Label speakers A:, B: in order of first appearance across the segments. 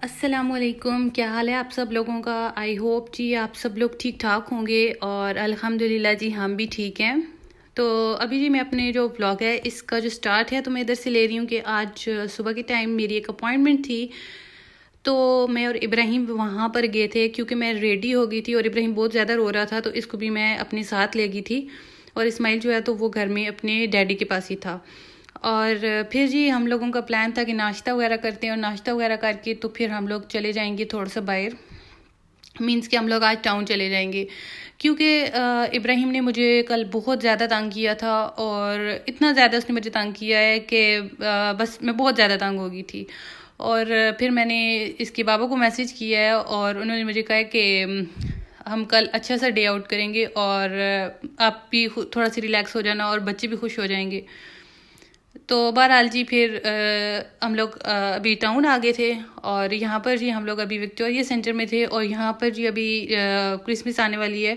A: अस्सलामुअलैकुम, क्या हाल है आप सब लोगों का। आई होप जी आप सब लोग ठीक ठाक होंगे और अल्हम्दुलिल्लाह जी हम भी ठीक हैं। तो अभी जी मैं अपने जो व्लॉग है इसका जो स्टार्ट है तो मैं इधर से ले रही हूँ कि आज सुबह के टाइम मेरी एक अपॉइंटमेंट थी। तो मैं और इब्राहिम वहाँ पर गए थे क्योंकि मैं रेडी हो गई थी और इब्राहिम बहुत ज़्यादा रो रहा था तो इसको भी मैं अपने साथ ले गई थी। और इस्माइल जो है तो वो घर में अपने डैडी के पास ही था। और फिर जी हम लोगों का प्लान था कि नाश्ता वगैरह करते हैं और नाश्ता वगैरह करके तो फिर हम लोग चले जाएंगे थोड़ा सा बाहर। मीन्स कि हम लोग आज टाउन चले जाएंगे क्योंकि इब्राहिम ने मुझे कल बहुत ज़्यादा तंग किया था और इतना ज़्यादा उसने मुझे तंग किया है कि बस मैं बहुत ज़्यादा तंग हो गई थी। और फिर मैंने इसके बाबा को मैसेज किया है और उन्होंने मुझे कहा कि हम कल अच्छा सा डे आउट करेंगे और आप भी थोड़ा सी रिलैक्स हो जाना और बच्चे भी खुश हो जाएंगे। तो बहरहाल जी फिर हम लोग अभी टाउन आ गए थे और यहाँ पर जी हम लोग अभी विक्टोरिया सेंटर में थे और यहाँ पर जी अभी क्रिसमस आने वाली है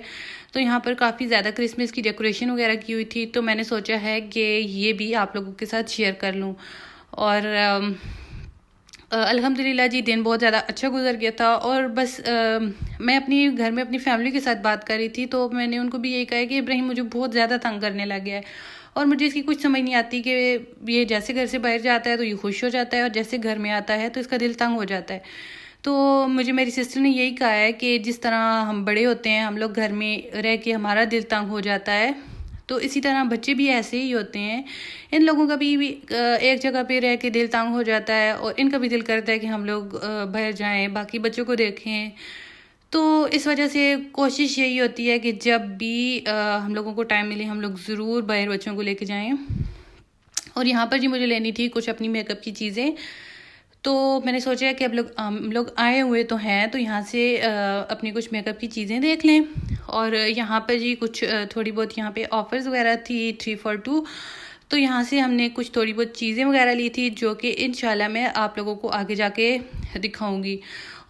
A: तो यहाँ पर काफ़ी ज़्यादा क्रिसमस की डेकोरेशन वगैरह की हुई थी। तो मैंने सोचा है कि ये भी आप लोगों के साथ शेयर कर लूँ। और अल्हम्दुलिल्लाह जी दिन बहुत ज़्यादा अच्छा गुजर गया था। और बस मैं अपनी घर में अपनी फैमिली के साथ बात कर रही थी तो मैंने उनको भी यही कहा कि इब्राहिम मुझे बहुत ज़्यादा तंग करने लग गया है और मुझे इसकी कुछ समझ नहीं आती कि ये जैसे घर से बाहर जाता है तो ये खुश हो जाता है और जैसे घर में आता है तो इसका दिल तंग हो जाता है। तो मुझे मेरी सिस्टर ने यही कहा है कि जिस तरह हम बड़े होते हैं हम लोग घर में रह के हमारा दिल तंग हो जाता है तो इसी तरह बच्चे भी ऐसे ही होते हैं। इन लोगों का भी एक जगह पे रह के दिल तंग हो जाता है और इनका भी दिल करता है कि हम लोग बाहर जाएं बाकी बच्चों को देखें। तो इस वजह से कोशिश यही होती है कि जब भी हम लोगों को टाइम मिले हम लोग ज़रूर बाहर बच्चों को लेके जाएं। और यहाँ पर जी मुझे लेनी थी कुछ अपनी मेकअप की चीज़ें। तो मैंने सोचा कि अब हम लोग आए हुए तो हैं तो यहाँ से अपनी कुछ मेकअप की चीज़ें देख लें। और यहाँ पर जी कुछ थोड़ी बहुत यहाँ पे ऑफ़र्स वगैरह थी 3 for 2। तो यहाँ से हमने कुछ थोड़ी बहुत चीज़ें वगैरह ली थी जो कि इंशाल्लाह मैं आप लोगों को आगे जाके दिखाऊंगी।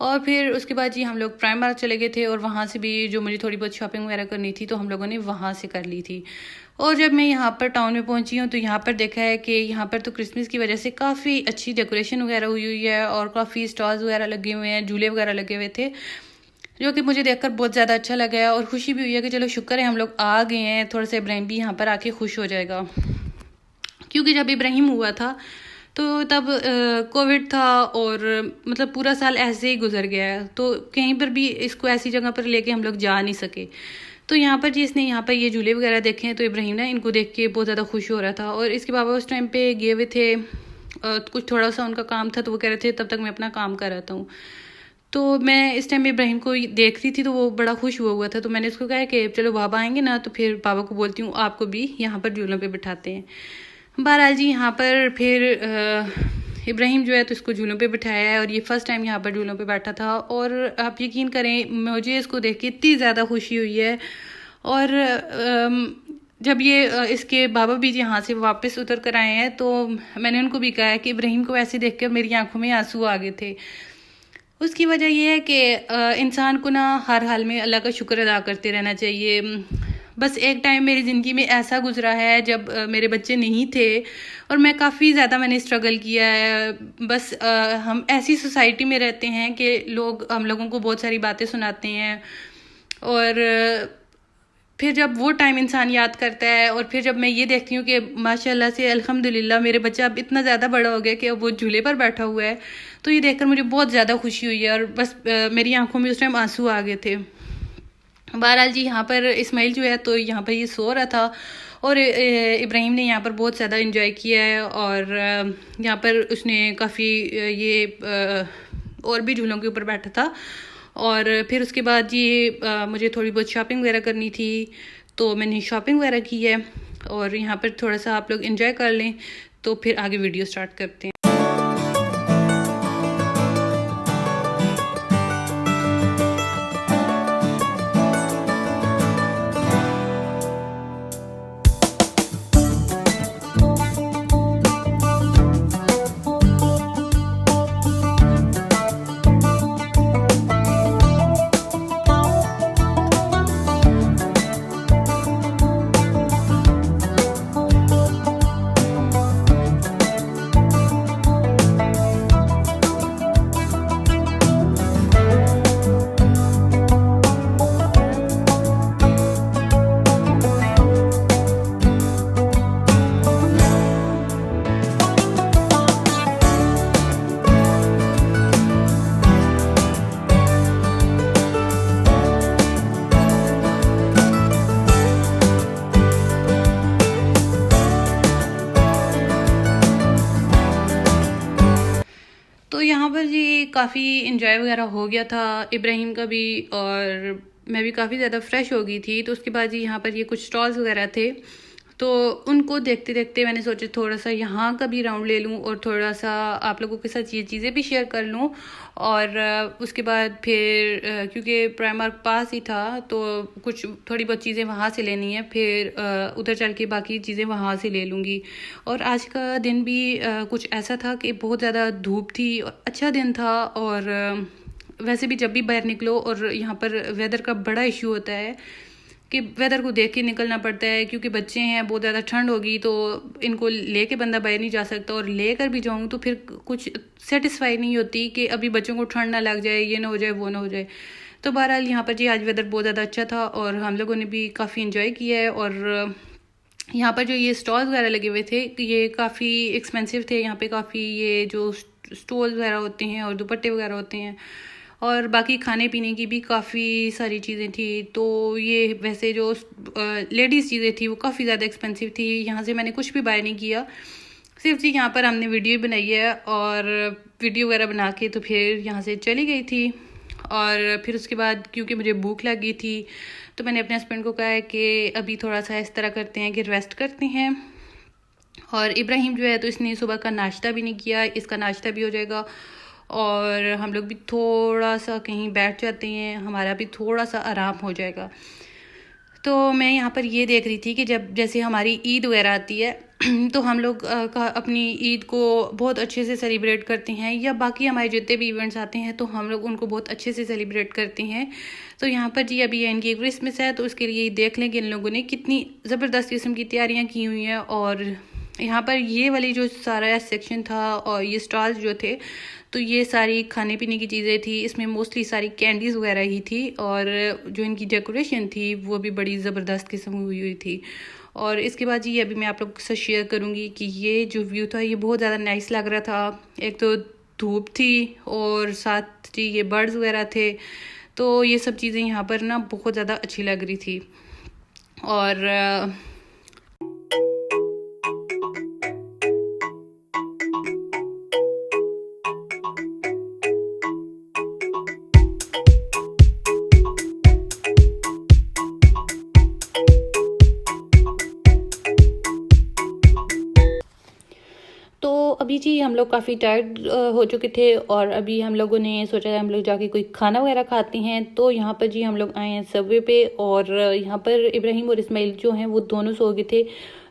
A: और फिर उसके बाद जी हम लोग प्राइम मार्ट चले गए थे और वहाँ से भी जो मुझे थोड़ी बहुत शॉपिंग वगैरह करनी थी तो हम लोगों ने वहाँ से कर ली थी। और जब मैं यहाँ पर टाउन में पहुँची हूँ तो यहाँ पर देखा है कि यहाँ पर तो क्रिसमस की वजह से काफ़ी अच्छी डेकोरेशन वगैरह हुई है और काफ़ी स्टॉल्स वगैरह लगे हुए हैं, झूले वगैरह लगे हुए थे जो कि मुझे देखकर बहुत ज़्यादा अच्छा लगा है और खुशी भी हुई है कि चलो शुक्र है हम लोग आ गए हैं। थोड़ा सा इब्राहिम भी यहाँ पर आके खुश हो जाएगा क्योंकि जब इब्राहिम हुआ था तो तब कोविड था और मतलब पूरा साल ऐसे ही गुजर गया है तो कहीं पर भी इसको ऐसी जगह पर लेके हम लोग जा नहीं सके। तो यहाँ पर जी इसने यहाँ पर ये झूले वगैरह देखे हैं तो इब्राहिम ना इनको देख के बहुत ज़्यादा खुश हो रहा था। और इसके बाबा उस टाइम पे गए हुए थे कुछ थोड़ा सा उनका काम था तो वो कह रहे थे तब तक मैं अपना काम कर रहा हूँ। तो मैं इस टाइम इब्राहिम को देख रही थी तो वो बड़ा खुश हुआ था तो मैंने उसको कहा कि चलो बाबा आएंगे ना तो फिर बाबा को बोलती हूँ आपको भी यहाँ पर झूलों पर बिठाते हैं। बहरहाल जी यहाँ पर फिर इब्राहिम जो है तो इसको झूलों पे बिठाया है और ये फ़र्स्ट टाइम यहाँ पर झूलों पे बैठा था। और आप यकीन करें मुझे इसको देख के इतनी ज़्यादा खुशी हुई है। और जब ये इसके बाबा भी यहाँ से वापस उतर कर आए हैं तो मैंने उनको भी कहा है कि इब्राहिम को ऐसे देख कर मेरी आंखों में आंसू आ गए थे। उसकी वजह यह है कि इंसान को ना हर हाल में अल्लाह का शुक्र अदा करते रहना चाहिए। बस एक टाइम मेरी ज़िंदगी में ऐसा गुजरा है जब मेरे बच्चे नहीं थे और मैं काफ़ी ज़्यादा मैंने स्ट्रगल किया है। बस हम ऐसी सोसाइटी में रहते हैं कि लोग हम लोगों को बहुत सारी बातें सुनाते हैं और फिर जब वो टाइम इंसान याद करता है और फिर जब मैं ये देखती हूँ कि माशाल्लाह से अल्हम्दुलिल्लाह मेरे बच्चा अब इतना ज़्यादा बड़ा हो गया कि अब वो झूले पर बैठा हुआ है तो ये देखकर मुझे बहुत ज़्यादा खुशी हुई है और बस मेरी आंखों में उस टाइम आंसू आ गए थे। बहरहाल जी यहाँ पर इस्माइल जो है तो यहाँ पर ये सो रहा था और इब्राहिम ने यहाँ पर बहुत ज़्यादा इंजॉय किया है और यहाँ पर उसने काफ़ी ये और भी झूलों के ऊपर बैठा था। और फिर उसके बाद ये मुझे थोड़ी बहुत शॉपिंग वगैरह करनी थी तो मैंने शॉपिंग वगैरह की है और यहाँ पर थोड़ा सा आप लोग इंजॉय कर लें तो फिर आगे वीडियो स्टार्ट करते हैं। जी काफ़ी इंजॉय वगैरह हो गया था, इब्राहिम का भी, और मैं भी काफ़ी ज़्यादा फ्रेश हो गई थी। तो उसके बाद जी यहाँ पर ये कुछ स्टॉल्स वगैरह थे, तो उनको देखते देखते मैंने सोचा थोड़ा सा यहाँ का भी राउंड ले लूँ और थोड़ा सा आप लोगों के साथ ये चीज़ें भी शेयर कर लूँ। और उसके बाद फिर क्योंकि प्राइमार्क पास ही था तो कुछ थोड़ी बहुत चीज़ें वहाँ से लेनी है, फिर उधर चल के बाकी चीज़ें वहाँ से ले लूँगी। और आज का दिन भी कुछ ऐसा था कि बहुत ज़्यादा धूप थी और अच्छा दिन था। और वैसे भी जब भी बाहर निकलो, और यहाँ पर वेदर का बड़ा इशू होता है कि वेदर को देख के निकलना पड़ता है, क्योंकि बच्चे हैं, बहुत ज़्यादा ठंड होगी तो इनको लेके बंदा बाहर नहीं जा सकता, और लेकर भी जाऊँ तो फिर कुछ सेटिस्फाई नहीं होती कि अभी बच्चों को ठंड ना लग जाए, ये ना हो जाए, वो ना हो जाए। तो बहरहाल यहाँ पर जी आज वेदर बहुत ज़्यादा अच्छा था और हम लोगों ने भी काफ़ी इन्जॉय किया है। और यहाँ पर जो ये स्टॉल्स वगैरह लगे हुए थे ये काफ़ी एक्सपेंसिव थे। यहाँ पे काफ़ी ये जो स्टॉल्स वगैरह होते हैं और दुपट्टे वगैरह होते हैं और बाकी खाने पीने की भी काफ़ी सारी चीज़ें थी। तो ये वैसे जो लेडीज़ चीज़ें थी वो काफ़ी ज़्यादा एक्सपेंसिव थी। यहाँ से मैंने कुछ भी बाय नहीं किया, सिर्फ जी यहाँ पर हमने वीडियो बनाई है और वीडियो वगैरह बना के तो फिर यहाँ से चली गई थी। और फिर उसके बाद क्योंकि मुझे भूख लगी थी तो मैंने अपने हस्बैंड को कहा है कि अभी थोड़ा सा इस तरह करते हैं कि रेस्ट करते हैं। और इब्राहिम जो है तो इसने सुबह का नाश्ता भी नहीं किया, इसका नाश्ता भी हो जाएगा और हम लोग भी थोड़ा सा कहीं बैठ जाते हैं, हमारा भी थोड़ा सा आराम हो जाएगा। तो मैं यहाँ पर ये देख रही थी कि जब जैसे हमारी ईद वगैरह आती है तो हम लोग अपनी ईद को बहुत अच्छे से सेलिब्रेट करते हैं, या बाकी हमारे जितने भी इवेंट्स आते हैं तो हम लोग उनको बहुत अच्छे से सेलिब्रेट करते हैं। तो यहाँ पर जी अभी इनकी क्रिसमस है तो उसके लिए देख लें कि इन लोगों ने कितनी ज़बरदस्त किस्म की तैयारियाँ की हुई हैं। और यहाँ पर ये वाली जो सारा सेक्शन था और ये स्टॉल्स जो थे तो ये सारी खाने पीने की चीज़ें थी, इसमें मोस्टली सारी कैंडीज़ वगैरह ही थी। और जो इनकी डेकोरेशन थी वो भी बड़ी ज़बरदस्त किस्म हुई हुई थी। और इसके बाद ये अभी मैं आप लोगों के साथ शेयर करूँगी कि ये जो व्यू था ये बहुत ज़्यादा नाइस लग रहा था। एक तो धूप थी और साथ जी ये बर्ड्स वगैरह थे, तो ये सब चीज़ें यहाँ पर ना बहुत ज़्यादा अच्छी लग रही थी। और तो अभी जी हम लोग काफ़ी टायर्ड हो चुके थे और अभी हम लोगों ने सोचा हम लोग जाके कोई खाना वगैरह खाते हैं। तो यहाँ पर जी हम लोग आए हैं सबवे पे, और यहाँ पर इब्राहिम और इस्माइल जो हैं वो दोनों सो गए थे।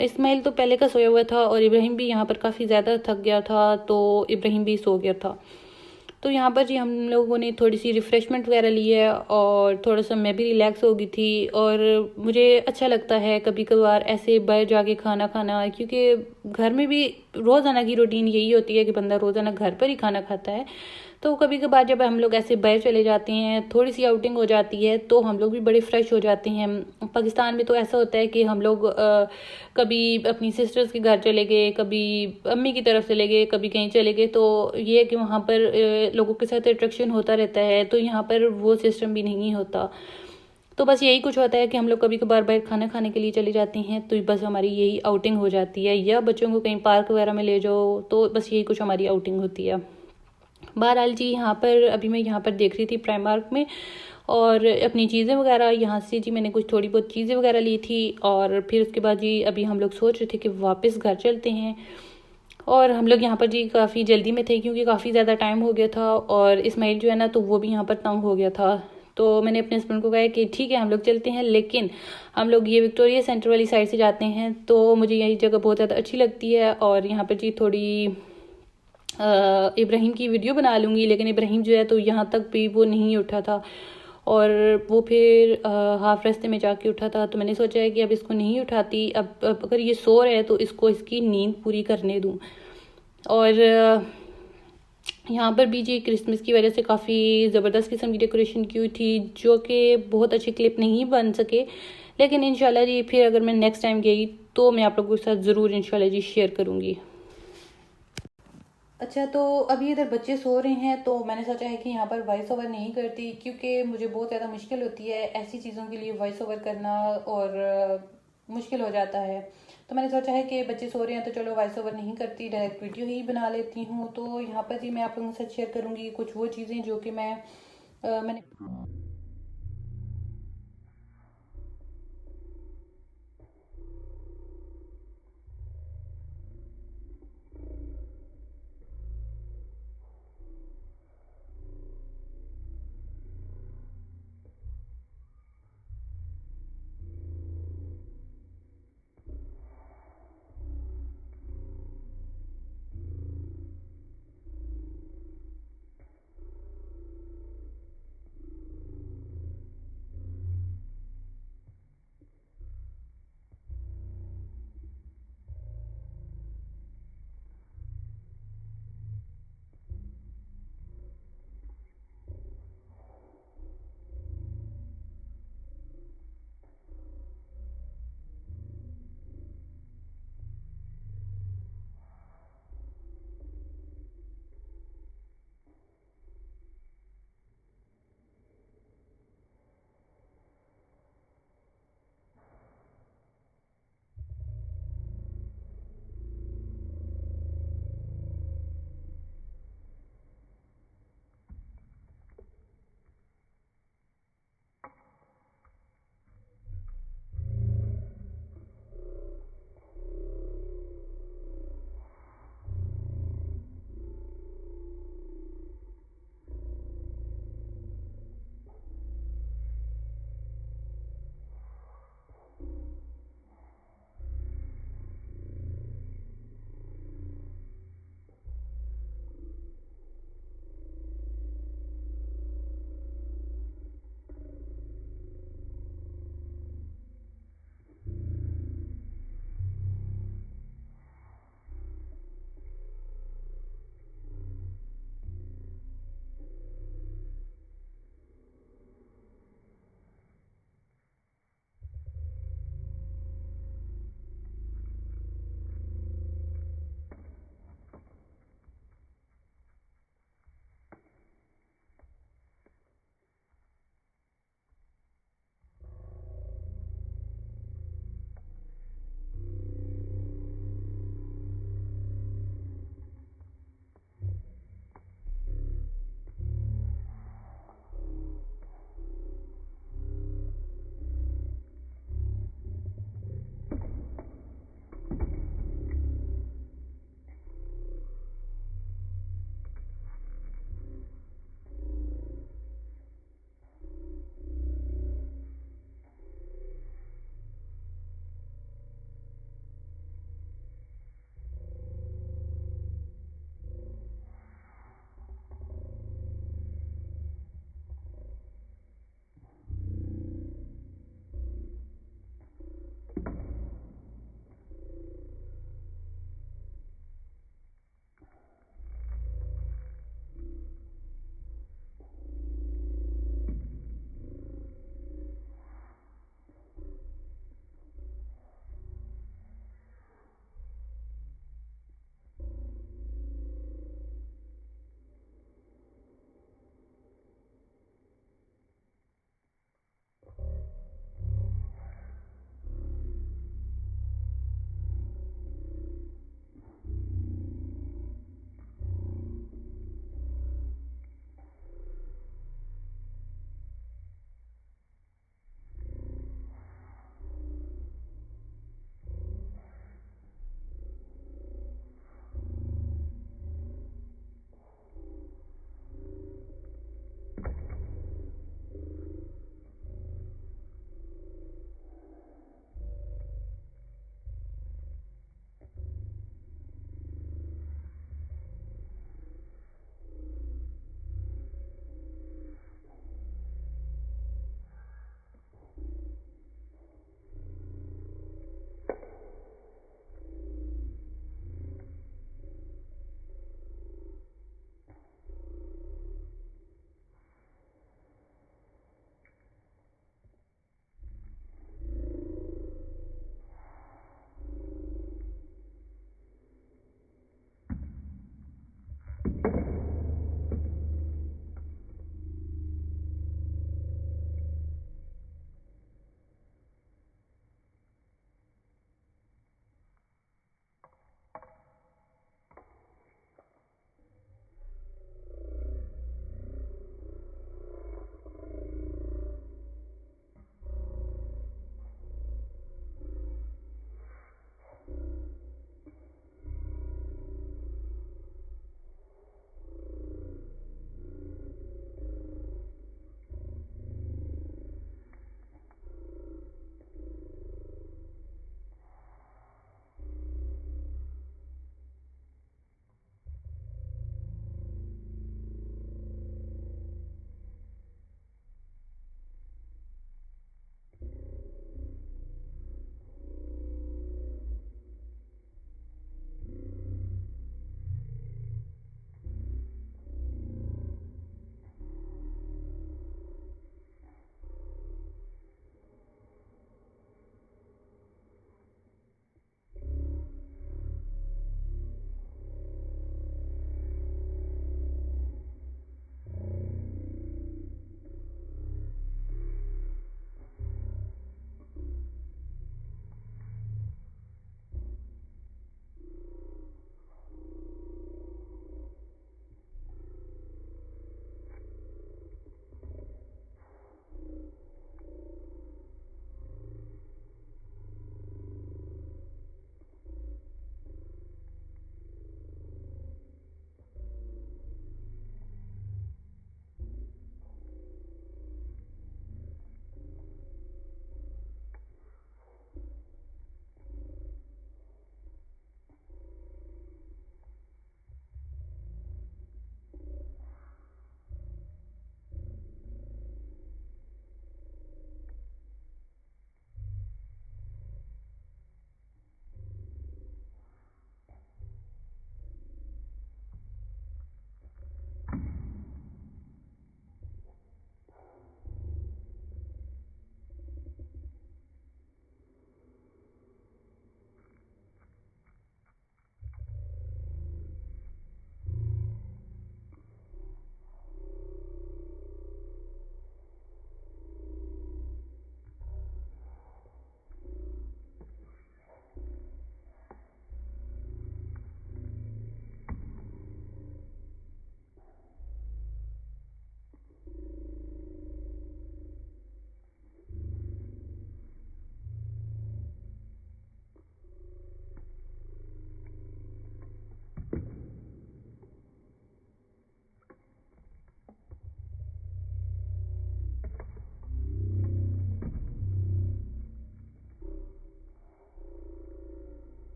A: इस्माइल तो पहले का सोया हुआ था और इब्राहिम भी यहाँ पर काफ़ी ज़्यादा थक गया था तो इब्राहिम भी सो गया था। तो यहाँ पर जी हम लोगों ने थोड़ी सी रिफ़्रेशमेंट वगैरह ली है और थोड़ा सा मैं भी रिलैक्स हो गई थी। और मुझे अच्छा लगता है कभी कभार ऐसे बाहर जाके खाना खाना, क्योंकि घर में भी रोज़ाना की रूटीन यही होती है कि बंदा रोज़ाना घर पर ही खाना खाता है। तो कभी कभार जब हम लोग ऐसे बाहर चले जाते हैं, थोड़ी सी आउटिंग हो जाती है तो हम लोग भी बड़े फ्रेश हो जाते हैं। पाकिस्तान में तो ऐसा होता है कि हम लोग कभी अपनी सिस्टर्स के घर चले गए, कभी अम्मी की तरफ चले गए, कभी कहीं चले गए, तो ये है कि वहाँ पर लोगों के साथ अट्रैक्शन होता रहता है। तो यहाँ पर वो सिस्टम भी नहीं होता। तो बस यही कुछ होता है कि हम लोग कभी कभार बाहर खाना खाने के लिए चले जाते हैं तो बस हमारी यही आउटिंग हो जाती है, या बच्चों को कहीं पार्क वगैरह में ले जाओ, तो बस यही कुछ हमारी आउटिंग होती है। बहरहाल जी यहाँ पर अभी मैं यहाँ पर देख रही थी प्राइमार्क में और अपनी चीज़ें वगैरह यहाँ से जी मैंने कुछ थोड़ी बहुत चीज़ें वगैरह ली थी। और फिर उसके बाद जी अभी हम लोग सोच रहे थे कि वापस घर चलते हैं। और हम लोग यहाँ पर जी काफ़ी जल्दी में थे क्योंकि काफ़ी ज़्यादा टाइम हो गया था और इस्माइल जो है ना तो वो भी यहाँ पर तंग हो गया था। तो मैंने अपने हस्बैंड को कहा कि ठीक है हम लोग चलते हैं, लेकिन हम लोग ये विक्टोरिया सेंटर वाली साइड से जाते हैं। तो मुझे यही जगह बहुत ज़्यादा अच्छी लगती है और यहाँ पर जी थोड़ी इब्राहिम की वीडियो बना लूँगी, लेकिन इब्राहिम जो है तो यहाँ तक भी वो नहीं उठा था और वो फिर हाफ रास्ते में जाके उठा था। तो मैंने सोचा है कि अब इसको नहीं उठाती, अब अगर ये सो रहा है तो इसको इसकी नींद पूरी करने दूँ। और यहाँ पर भी जी क्रिसमस की वजह से काफ़ी ज़बरदस्त किस्म की डेकोरेशन की हुई थी, जो कि बहुत अच्छी क्लिप नहीं बन सके, लेकिन इंशाल्लाह जी फिर अगर मैं नेक्स्ट टाइम गई तो मैं आप लोगों के साथ ज़रूर इंशाल्लाह जी शेयर करूँगी। अच्छा, तो अभी इधर बच्चे सो रहे हैं तो मैंने सोचा है कि यहाँ पर वॉइस ओवर नहीं करती, क्योंकि मुझे बहुत ज़्यादा मुश्किल होती है ऐसी चीज़ों के लिए वॉइस ओवर करना, और मुश्किल हो जाता है। तो मैंने सोचा है कि बच्चे सो रहे हैं तो चलो वॉइस ओवर नहीं करती, डायरेक्ट वीडियो ही बना लेती हूँ। तो यहाँ पर जी मैं आप लोगों के साथ शेयर करूँगी कुछ वो चीज़ें जो कि मैंने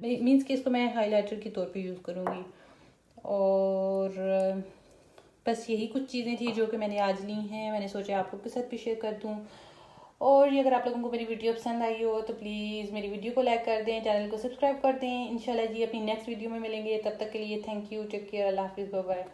A: मीन्स कि इसको मैं हाइलाइटर के तौर पे यूज़ करूँगी। और बस यही कुछ चीज़ें थी जो कि मैंने आज ली हैं, मैंने सोचा आप लोग के साथ भी शेयर कर दूँ। और ये अगर आप लोगों को मेरी वीडियो पसंद आई हो तो प्लीज़ मेरी वीडियो को लाइक कर दें, चैनल को सब्सक्राइब कर दें। इंशाल्लाह जी अपनी नेक्स्ट वीडियो में मिलेंगे, तब तक के लिए थैंक यू, टेक केयर, अल्लाह हाफिज़, बाय बाय।